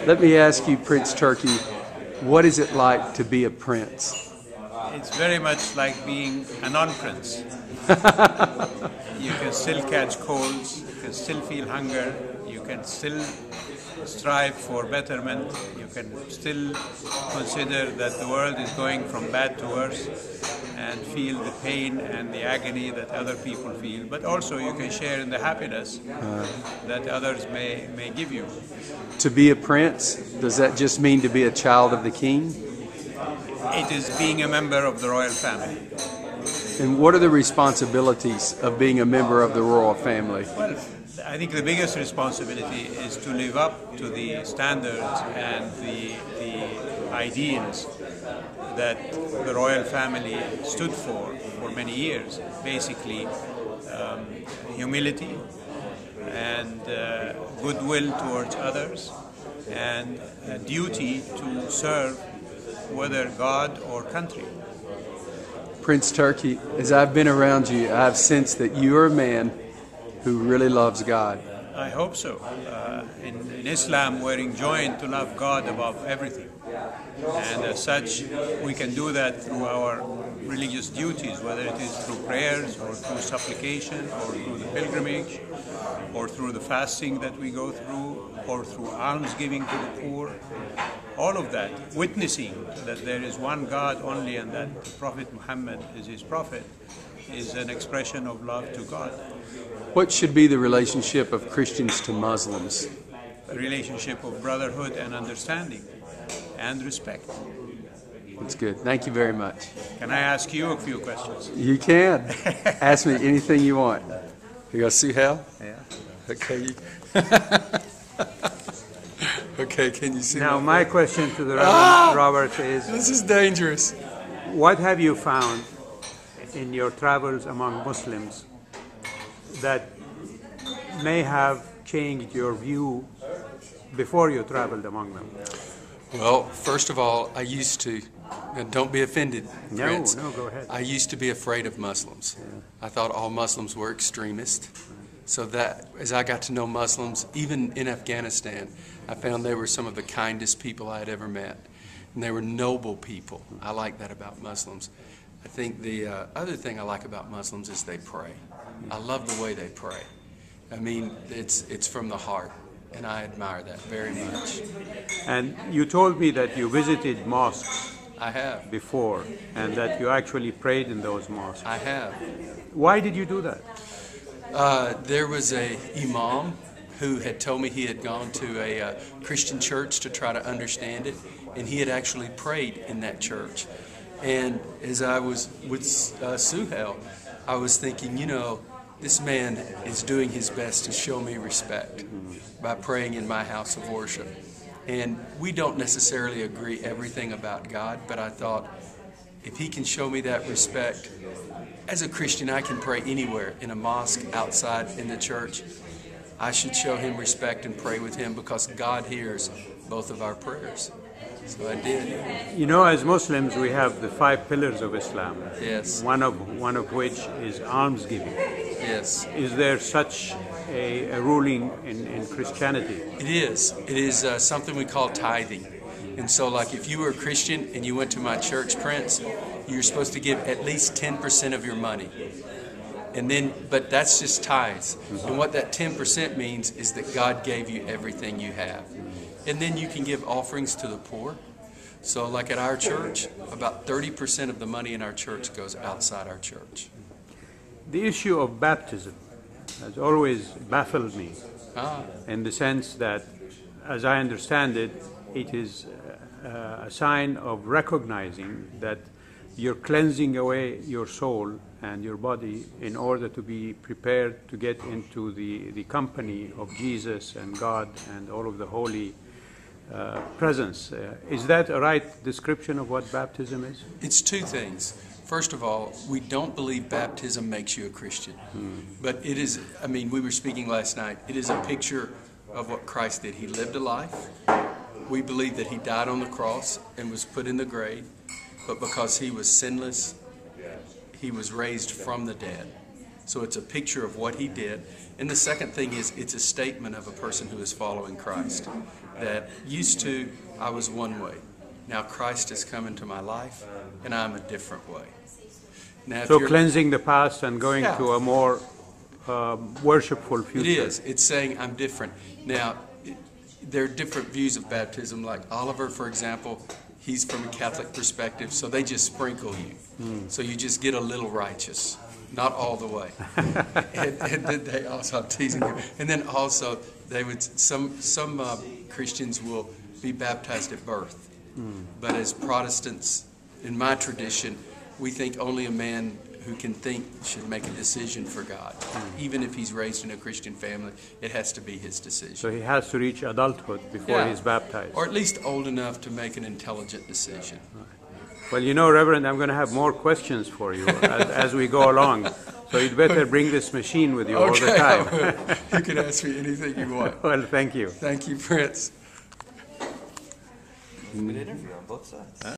Let me ask you, Prince Turki, what is it like to be a prince? It's very much like being a non-prince. You can still catch colds, you can still feel hunger, you can still strive for betterment, you can still consider that the world is going from bad to worse and feel the pain and the agony that other people feel, but also you can share in the happiness that others may give you. To be a prince, does that just mean to be a child of the king? It is being a member of the royal family. And what are the responsibilities of being a member of the royal family? Well, I think the biggest responsibility is to live up to the standards and the ideals that the royal family stood for many years. Basically, humility and goodwill towards others and a duty to serve whether God or country. Prince Turki, as I've been around you, I've sensed that you're a man who really loves God. I hope so. In Islam, we're enjoined to love God above everything. And as such, we can do that through our religious duties, whether it is through prayers or through supplication or through the pilgrimage or through the fasting that we go through or through almsgiving to the poor. All of that, witnessing that there is one God only and that the Prophet Muhammad is his prophet, is an expression of love to God. What should be the relationship of Christians to Muslims? A relationship of brotherhood and understanding and respect. That's good. Thank you very much. Can I ask you a few questions? You can. Ask me anything you want. You got Suhail? Yeah. Okay. Okay, can you see Now, my question to the Reverend Robert is, this is dangerous. what have you found in your travels among Muslims that may have changed your view before you traveled among them? Well, first of all, I used to, and don't be offended, Prince. No, go ahead. I used to be afraid of Muslims. I thought all Muslims were extremists. So that, as I got to know Muslims, even in Afghanistan, I found they were some of the kindest people I had ever met. And they were noble people. I like that about Muslims. I think the other thing I like about Muslims is they pray. I love the way they pray. I mean, it's from the heart, and I admire that very much. And you told me that you visited mosques. I have. Before, and that you actually prayed in those mosques. I have. Why did you do that? There was a imam who had told me he had gone to a Christian church to try to understand it, and he had actually prayed in that church. And as I was with Suhail, I was thinking, you know, this man is doing his best to show me respect by praying in my house of worship. And we don't necessarily agree everything about God, but I thought, if he can show me that respect, as a Christian, I can pray anywhere, in a mosque, outside, in the church. I should show him respect and pray with him because God hears both of our prayers. So I did. You know, as Muslims, we have the 5 pillars of Islam. Yes. One of which is almsgiving. Yes. Is there such a ruling in Christianity? It is. It is something we call tithing. And so, like, if you were a Christian and you went to my church, Prince, you're supposed to give at least 10% of your money. And then, but that's just tithes. And what that 10% means is that God gave you everything you have. And then you can give offerings to the poor. So, like at our church, about 30% of the money in our church goes outside our church. The issue of baptism has always baffled me, in the sense that, as I understand it, it is a sign of recognizing that you're cleansing away your soul and your body in order to be prepared to get into the company of Jesus and God and all of the holy presence. Is that a right description of what baptism is? It's 2 things. First of all, we don't believe baptism makes you a Christian. But it is, I mean, we were speaking last night, it is a picture of what Christ did. He lived a life. We believe that he died on the cross and was put in the grave, but because he was sinless, he was raised from the dead. So it's a picture of what he did. And the second thing is it's a statement of a person who is following Christ. That used to, I was one way. Now Christ has come into my life, and I'm a different way. Now, so cleansing the past and going yeah, to a more worshipful future. It is. It's saying I'm different. Now, there are different views of baptism. Like Oliver, for example, he's from a Catholic perspective, so they just sprinkle you. So you just get a little righteous, not all the way. and then they also, I'm teasing you. And then also, they would some Christians will be baptized at birth. But as Protestants, in my tradition, we think only a man who can think should make a decision for God. Even if he's raised in a Christian family, it has to be his decision. So he has to reach adulthood before he's baptized. Or at least old enough to make an intelligent decision. Well, you know, Reverend, I'm going to have more questions for you as we go along. So you'd better bring this machine with you all the time. You can ask me anything you want. Well, thank you. Thank you, Prince. Good interview on both sides.